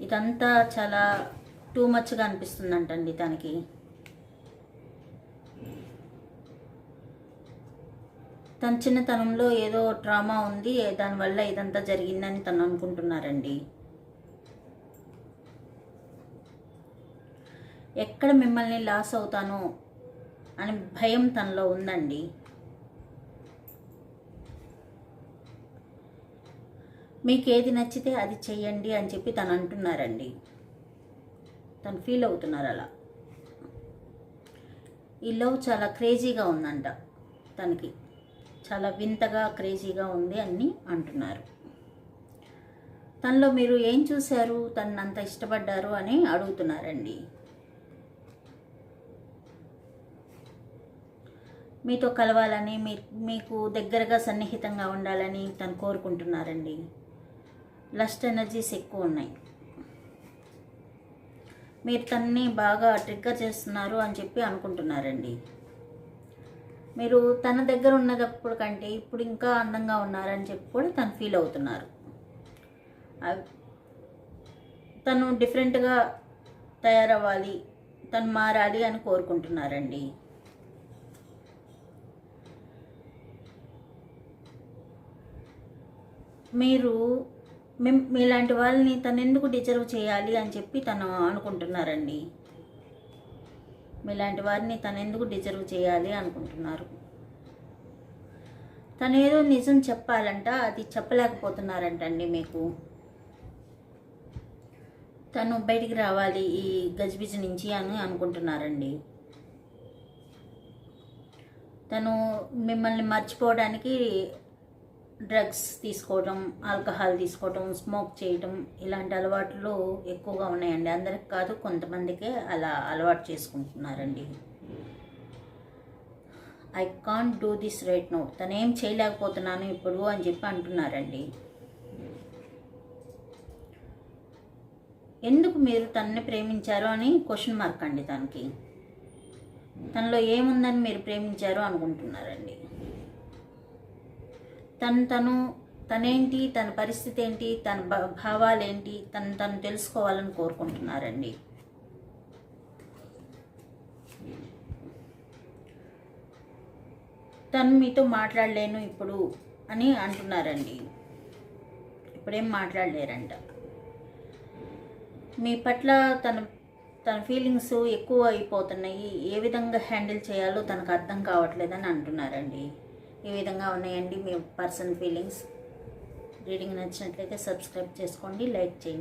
ఇదంతా చాలా టూ మచ్గా అనిపిస్తుందంటండి తనకి. తన చిన్నతనంలో ఏదో ట్రామా ఉంది, దానివల్ల ఇదంతా జరిగిందని తను అనుకుంటున్నారండి. ఎక్కడ మిమ్మల్ని లాస్ అవుతానో అని భయం తనలో ఉందండి. మీకు ఏది నచ్చితే అది చెయ్యండి అని చెప్పి తను అంటున్నారండి. తను ఫీల్ అవుతున్నారు అలా. ఈ లవ్ చాలా క్రేజీగా ఉందంట తనకి, చాలా వింతగా క్రేజీగా ఉంది అని అంటున్నారు. తనలో మీరు ఏం చూశారు, తను అంత ఇష్టపడ్డారు అని అడుగుతున్నారండి. మీతో కలవాలని, మీకు దగ్గరగా సన్నిహితంగా ఉండాలని తను కోరుకుంటున్నారండి. లస్ట్ ఎనర్జీస్ ఎక్కువ ఉన్నాయి. మీరు తనని బాగా ట్రిగ్గర్ చేస్తున్నారు అని చెప్పి అనుకుంటున్నారండి. మీరు తన దగ్గర ఉన్నప్పుడు కంటే ఇప్పుడు ఇంకా అందంగా ఉన్నారని చెప్పి కూడా తను ఫీల్ అవుతున్నారు. తను డిఫరెంట్గా తయారవ్వాలి, తను మారాలి అని కోరుకుంటున్నారండి. మీరు మీలాంటి వాళ్ళని తను ఎందుకు డిజర్వ్ చేయాలి అని చెప్పి తను అనుకుంటున్నారండి. మీలాంటి వారిని తను ఎందుకు డిజర్వ్ చేయాలి అనుకుంటున్నారు. తను ఏదో నిజం చెప్పాలంట, అది చెప్పలేకపోతున్నారంటండి మీకు. తను బయటికి రావాలి ఈ గజిబిజి నుంచి అని అనుకుంటున్నారండి. తను మిమ్మల్ని మర్చిపోవడానికి డ్రగ్స్ తీసుకోవడం, ఆల్కహాల్ తీసుకోవడం, స్మోక్ చేయటం ఇలాంటి అలవాట్లు ఎక్కువగా ఉన్నాయండి. అందరికి కాదు, కొంతమందికే అలా అలవాటు చేసుకుంటున్నారండి. I can't do this right now, తనేం చేయలేకపోతున్నాను ఇప్పుడు అని చెప్పి అంటున్నారండి. ఎందుకు మీరు తనని ప్రేమించారు అని క్వశ్చన్ మార్క్ అండి తనకి. తనలో ఏముందని మీరు ప్రేమించారు అనుకుంటున్నారండి. తనేంటి, తన పరిస్థితి ఏంటి, తన భావాలేంటి, తను తెలుసుకోవాలని కోరుకుంటున్నారండి. తను మీతో మాట్లాడలేను ఇప్పుడు అని అంటున్నారండి. ఇప్పుడేం మాట్లాడలేరంట. మీ పట్ల తన ఫీలింగ్స్ ఎక్కువ అయిపోతున్నాయి, ఏ విధంగా హ్యాండిల్ చేయాలో తనకు అర్థం కావట్లేదని అంటున్నారండి. ఈ విధంగా ఉన్నాయండి మీ పర్సనల్ ఫీలింగ్స్. రీడింగ్ నచ్చినట్లయితే సబ్స్క్రైబ్ చేసుకోండి, లైక్ చేయండి.